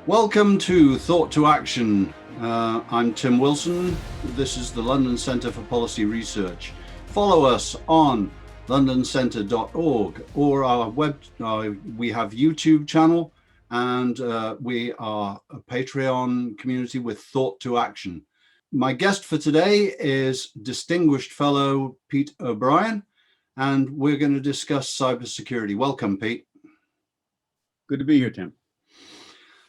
Welcome to Thought to Action. I'm Tim Wilson. This is the London Centre for Policy Research. Follow us on londoncentre.org or our web. We have YouTube channel, and we are a Patreon community with Thought to Action. My guest for today is distinguished fellow Pete O'Brien, and we're going to discuss cybersecurity. Welcome, Pete. Good to be here, Tim.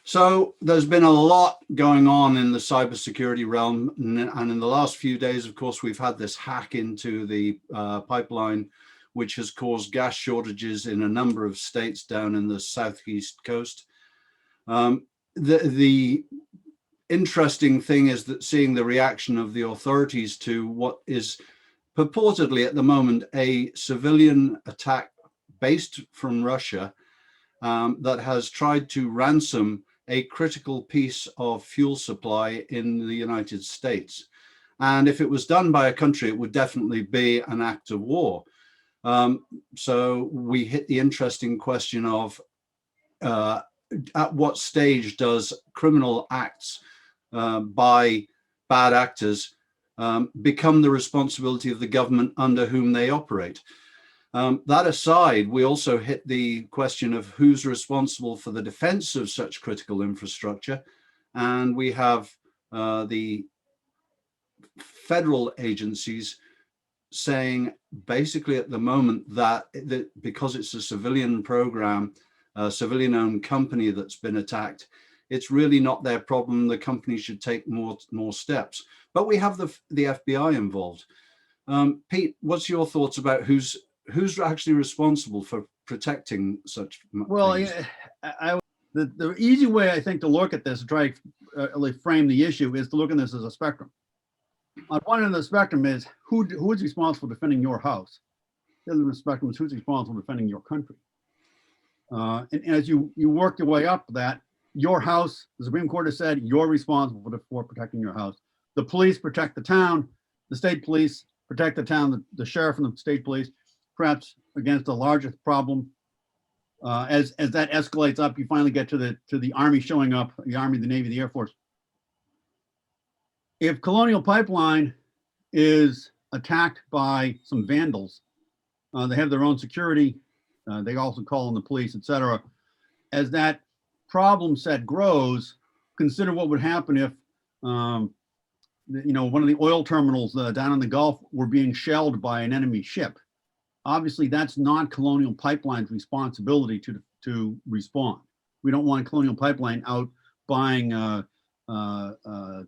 So there's been a lot going on in the cybersecurity realm, and in the last few days, of course, we've had this hack into the pipeline, which has caused gas shortages in a number of states down in the southeast coast. The interesting thing is that seeing the reaction of the authorities to what is purportedly at the moment a civilian attack based from Russia that has tried to ransom a critical piece of fuel supply in the United States. And if it was done by a country, it would definitely be an act of war. So we hit the interesting question of at what stage does criminal acts by bad actors become the responsibility of the government under whom they operate? That aside, we also hit the question of who's responsible for the defense of such critical infrastructure. And we have the federal agencies saying basically at the moment that because it's a civilian program, a civilian-owned company that's been attacked, it's really not their problem. The company should take more steps. But we have the FBI involved. Pete, what's your thoughts about who's actually responsible for protecting such things? Well, the easy way I think to look at this, to try to frame the issue, is to look at this as a spectrum. On one end of the spectrum is who is responsible for defending your house. The other end of the spectrum is who's responsible for defending your country. And as you work your way up that, your house, the Supreme Court has said, you're responsible for protecting your house. The police protect the town. The state police protect the town. The sheriff and the state police, perhaps against a larger problem. As that escalates up, you finally get to the Army showing up, the Army, the Navy, the Air Force. If Colonial Pipeline is attacked by some vandals, they have their own security. They also call in the police, etc. As that problem set grows, consider what would happen if one of the oil terminals down in the Gulf were being shelled by an enemy ship. Obviously, that's not Colonial Pipeline's responsibility to respond. We don't want Colonial Pipeline out buying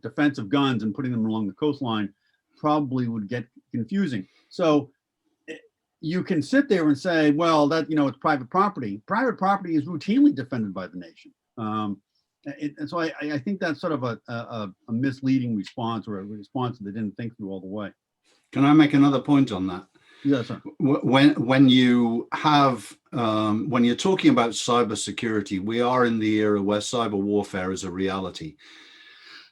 defensive guns and putting them along the coastline. Probably would get confusing. So you can sit there and say, well, that it's private property. Private property is routinely defended by the nation. And so I think that's sort of a misleading response, or a response that they didn't think through all the way. Can I make another point on that? Yes, sir. When you're talking about cybersecurity, we are in the era where cyber warfare is a reality.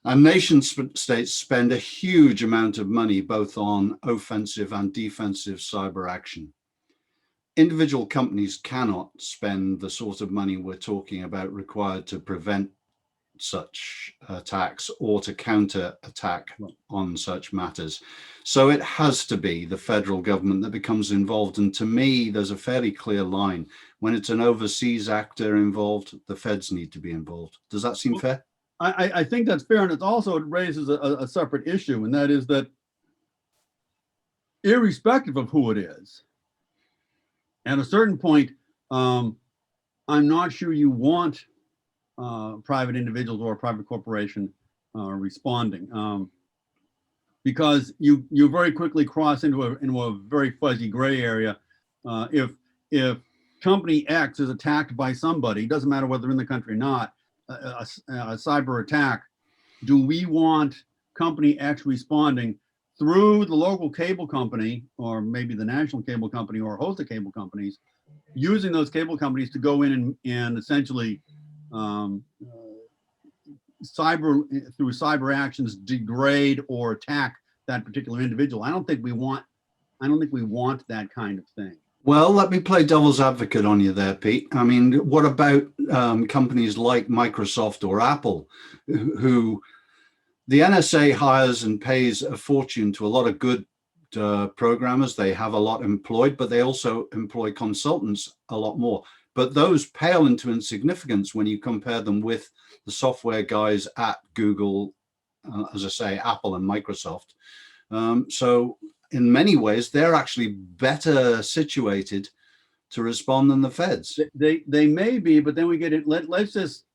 And nation states spend a huge amount of money both on offensive and defensive cyber action. Individual companies cannot spend the sort of money we're talking about required to prevent such attacks or to counter attack on such matters. So it has to be the federal government that becomes involved. And to me, there's a fairly clear line. When it's an overseas actor involved, the feds need to be involved. Does that seem fair? I think that's fair. And it also raises a separate issue. And that is that irrespective of who it is, at a certain point, I'm not sure you want private individuals or a private corporation responding, because you very quickly cross into a very fuzzy gray area. If company X is attacked by somebody, it doesn't matter whether they're in the country or not, a cyber attack, do we want company X responding through the local cable company, or maybe the national cable company, or a host of cable companies, using those cable companies to go in and essentially through cyber actions degrade or attack that particular individual? I don't think we want that kind of thing. Well, let me play devil's advocate on you there, Pete. I mean, what about companies like Microsoft or Apple, who the NSA hires and pays a fortune to a lot of good programmers. They have a lot employed, but they also employ consultants a lot more. But those pale into insignificance when you compare them with the software guys at Google, as I say, Apple and Microsoft. So in many ways, they're actually better situated to respond than the feds. They may be, but then we get it. Let's just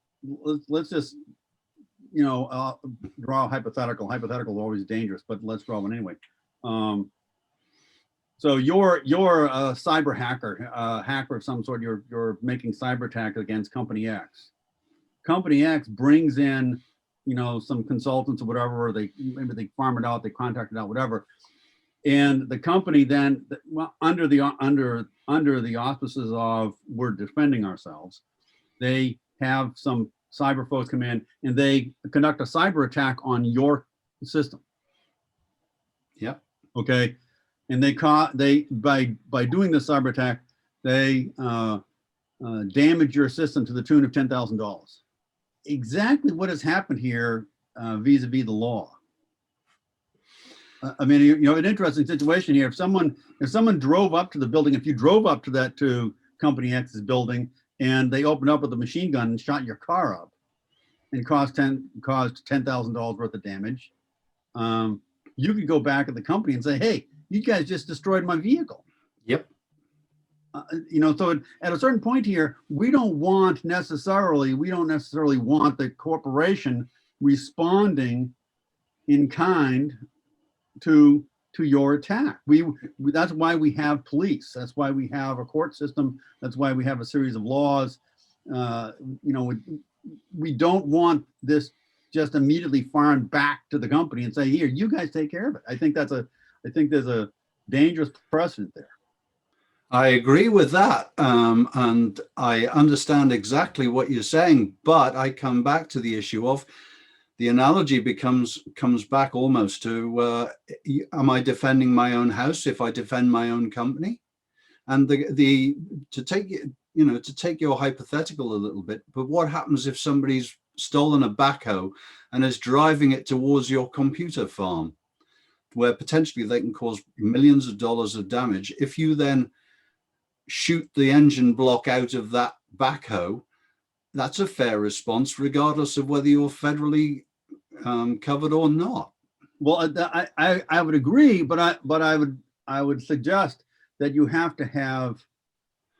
draw a hypothetical. Hypothetical is always dangerous, but let's draw one anyway. So you're a cyber hacker, hacker of some sort. You're making cyber attack against Company X. Company X brings in, some consultants or whatever, or maybe they farm it out, they contract it out, whatever. And the company then, well, under the auspices of we're defending ourselves, they have some cyber folks come in and they conduct a cyber attack on your system. Yep. Okay. And by doing the cyber attack, they damage your system to the tune of $10,000. Exactly what has happened here vis-a-vis the law. I mean, an interesting situation here. If someone drove up to the building, if you drove up to Company X's building and they opened up with a machine gun and shot your car up and caused $10,000 worth of damage, you could go back at the company and say, "Hey, you guys just destroyed my vehicle." Yep. So at a certain point here, we don't necessarily want the corporation responding in kind to your attack. That's why we have police. That's why we have a court system. That's why we have a series of laws. We don't want this just immediately farmed back to the company and say, "Here, you guys take care of it." I think there's a dangerous precedent there. I agree with that. And I understand exactly what you're saying, but I come back to the issue of the analogy comes back almost to, am I defending my own house if I defend my own company? And to take your hypothetical a little bit, but what happens if somebody's stolen a backhoe and is driving it towards your computer farm, where potentially they can cause millions of dollars of damage? If you then shoot the engine block out of that backhoe, that's a fair response, regardless of whether you're federally covered or not. Well, I would agree, but I would suggest that you have to have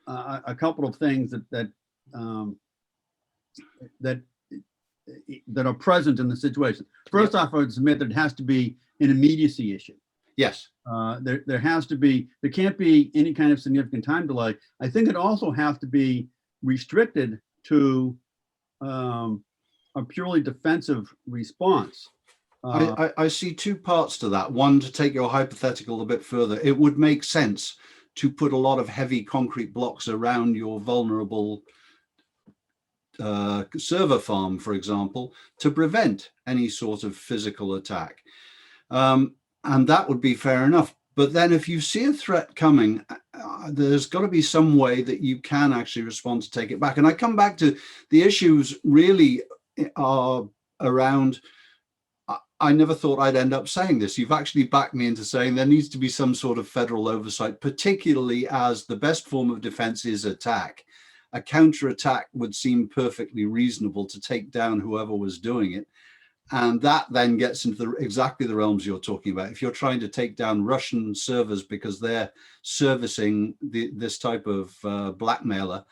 a couple of things that are present in the situation. First off, I would submit that it has to be an immediacy issue. Yes. There can't be any kind of significant time delay. I think it also has to be restricted to a purely defensive response. I see two parts to that. One, to take your hypothetical a bit further, it would make sense to put a lot of heavy concrete blocks around your vulnerable server farm, for example, to prevent any sort of physical attack. And that would be fair enough. But then if you see a threat coming, there's got to be some way that you can actually respond to take it back. And I come back to the issues really are around, I never thought I'd end up saying this. You've actually backed me into saying there needs to be some sort of federal oversight, particularly as the best form of defense is attack. A counterattack would seem perfectly reasonable to take down whoever was doing it. And that then gets into exactly the realms you're talking about. If you're trying to take down Russian servers because they're servicing this type of blackmailer,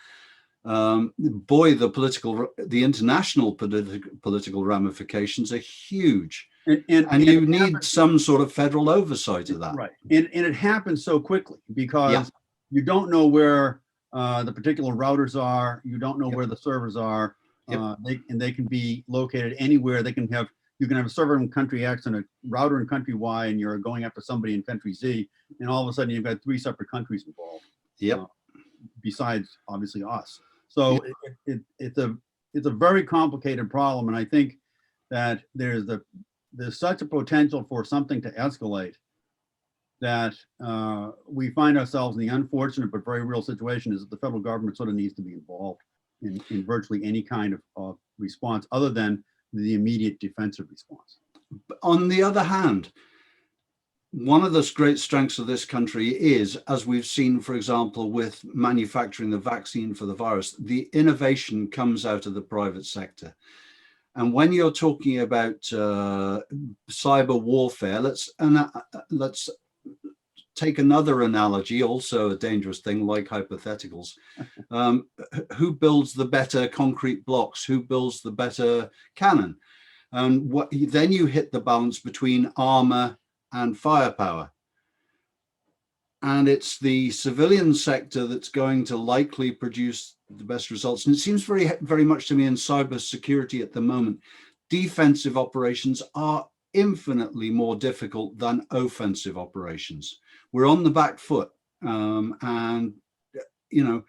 boy, the international political ramifications are huge. And you need some sort of federal oversight of that. Right. And it happens so quickly because you don't know where the particular routers are. You don't know where the servers are. They can be located anywhere. You can have a server in country X and a router in country Y, and you're going after somebody in country Z, and all of a sudden you've got 3 separate countries involved. Besides obviously us. So it's a very complicated problem, and I think that there's such a potential for something to escalate that we find ourselves in the unfortunate but very real situation is that the federal government sort of needs to be involved in virtually any kind of response other than the immediate defensive response. On the other hand, one of the great strengths of this country is, as we've seen, for example, with manufacturing the vaccine for the virus, the innovation comes out of the private sector. And when you're talking about cyber warfare, let's take another analogy, also a dangerous thing, like hypotheticals. Who builds the better concrete blocks? Who builds the better cannon? And then you hit the balance between armor and firepower. And it's the civilian sector that's going to likely produce the best results. And it seems very much to me in cybersecurity at the moment, defensive operations are infinitely more difficult than offensive operations. We're on the back foot. And, you know,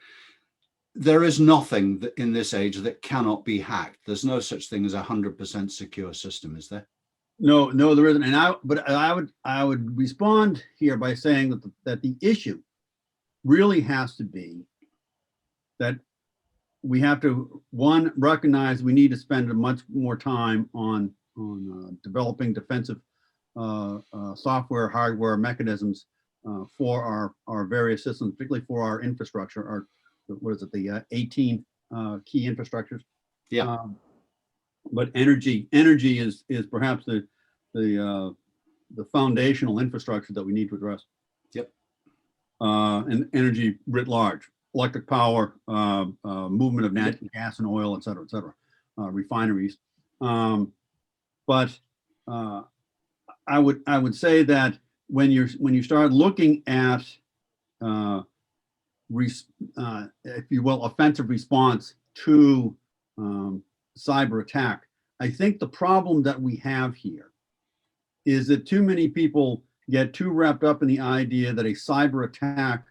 there is nothing that in this age that cannot be hacked. There's no such thing as 100% secure system, is there? No, there isn't. And I would respond here by saying that the issue really has to be that we have to, one, recognize we need to spend much more time on developing defensive software, hardware mechanisms for our various systems, particularly for our infrastructure, the 18 key infrastructures. Yeah. But energy is perhaps the foundational infrastructure that we need to address. Yep. And energy writ large, electric power, movement of natural gas and oil, et cetera, refineries. But I would say that when you start looking at if you will, offensive response to cyber attack, I think the problem that we have here is that too many people get too wrapped up in the idea that a cyber attack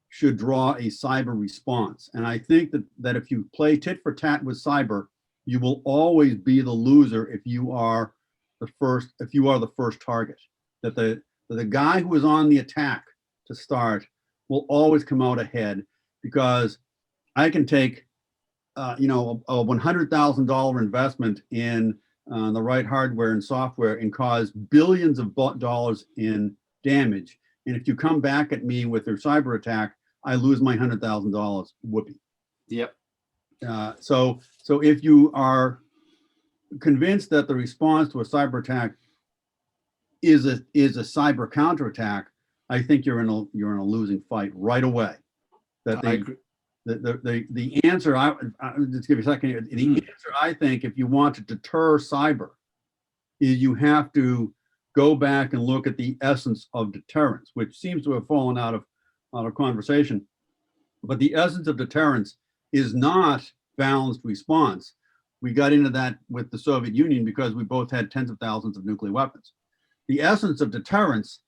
should draw a cyber response. And I think that if you play tit for tat with cyber, you will always be the loser if you are the first target. That the guy who is on the attack to start will always come out ahead, because I can take a $100,000 investment in the right hardware and software and cause billions of dollars in damage. And if you come back at me with your cyber attack, I lose my $100,000. Whoopee. Yep. So if you are convinced that the response to a cyber attack is a cyber counterattack, I think you're in a losing fight right away. That the answer, just give you a second here. The answer, I think, if you want to deter cyber, is you have to go back and look at the essence of deterrence, which seems to have fallen out of conversation. But the essence of deterrence is not balanced response. We got into that with the Soviet Union because we both had tens of thousands of nuclear weapons. The essence of deterrence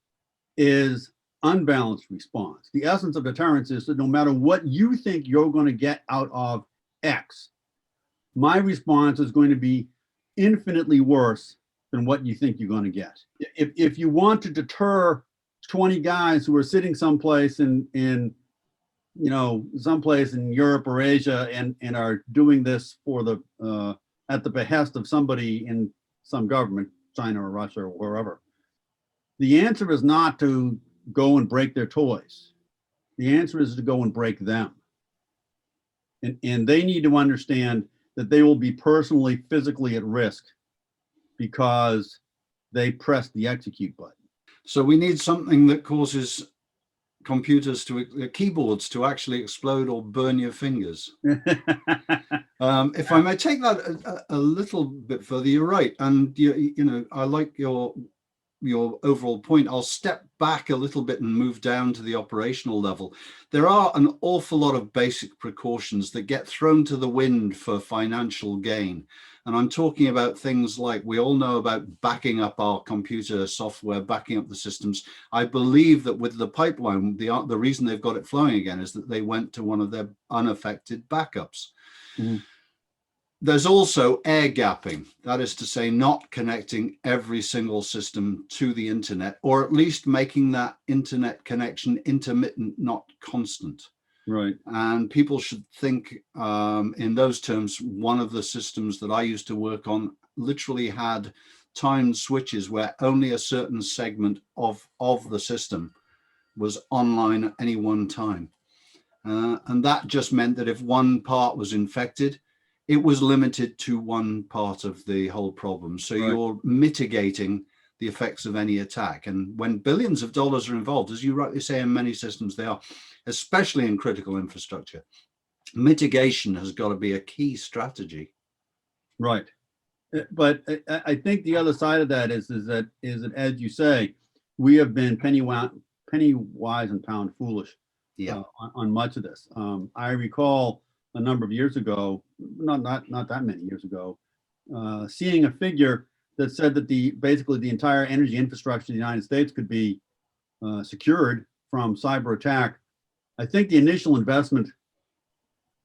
is unbalanced response. The essence of deterrence is that no matter what you think you're going to get out of X, my response is going to be infinitely worse than what you think you're going to get. If you want to deter 20 guys who are sitting someplace in someplace in Europe or Asia and are doing this for at the behest of somebody in some government, China or Russia or wherever, the answer is not to go and break their toys. The answer is to go and break them. And they need to understand that they will be personally, physically at risk because they pressed the execute button. So we need something that causes keyboards to actually explode or burn your fingers. If I may take that a little bit further, you're right. And I like your overall point. I'll step back a little bit and move down to the operational level. There are an awful lot of basic precautions that get thrown to the wind for financial gain. And I'm talking about things like, we all know about backing up our computer software, backing up the systems. I believe that with the pipeline, the reason they've got it flowing again is that they went to one of their unaffected backups. Mm-hmm. There's also air gapping. That is to say, not connecting every single system to the internet, or at least making that internet connection intermittent, not constant. Right. And people should think in those terms. One of the systems that I used to work on literally had timed switches where only a certain segment of the system was online at any one time. And that just meant that if one part was infected, it was limited to one part of the whole problem. So Right. you're mitigating the effects of any attack. And when billions of dollars are involved, as you rightly say, in many systems they are, especially in critical infrastructure, mitigation has got to be a key strategy. Right. But I think the other side of that is that as you say, we have been penny wise and pound foolish. Yeah. On much of this. I recall a number of years ago, not that many years ago, seeing a figure that said that basically the entire energy infrastructure of the United States could be secured from cyber attack. I think the initial investment,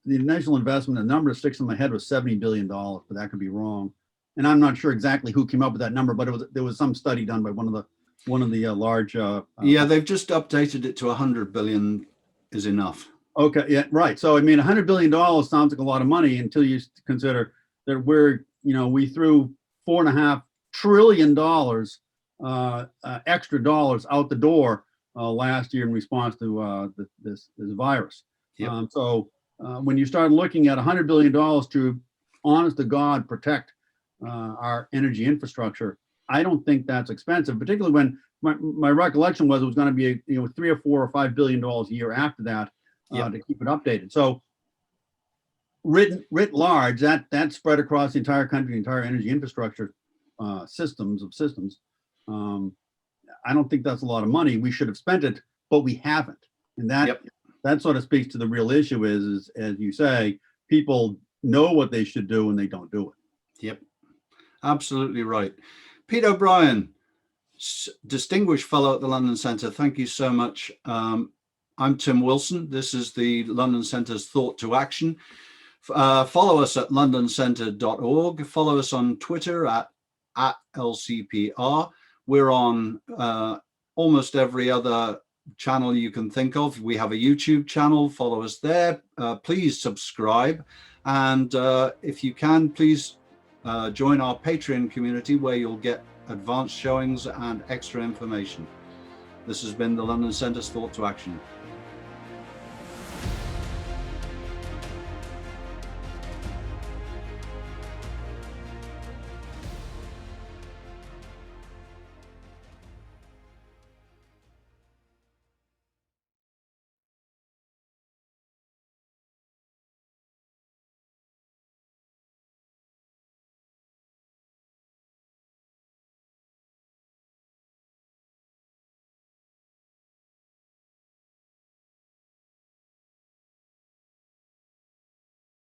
the number that sticks in my head was $70 billion, but that could be wrong. And I'm not sure exactly who came up with that number, but there was some study done by one of the large. Yeah, they've just updated it to 100 billion is enough. Okay, yeah, right. So I mean, $100 billion sounds like a lot of money until you consider that we threw $4.5 trillion extra dollars out the door last year in response to this virus. Yep. So when you start looking at $100 billion to, honest to God, protect our energy infrastructure, I don't think that's expensive, particularly when my recollection was it was going to be $3 or $4 or $5 billion a year after that to keep it updated. So writ large, that spread across the entire country, the entire energy infrastructure systems. I don't think that's a lot of money. We should have spent it, but we haven't. And that sort of speaks to the real issue is, as you say, people know what they should do and they don't do it. Yep, absolutely right. Pete O'Brien, distinguished fellow at the London Centre, thank you so much. I'm Tim Wilson. This is the London Centre's Thought to Action. Follow us at londoncentre.org. Follow us on Twitter at LCPR. We're on almost every other channel you can think of. We have a YouTube channel. Follow us there. Please subscribe. And if you can, please join our Patreon community where you'll get advanced showings and extra information. This has been the London Centre's Thought to Action.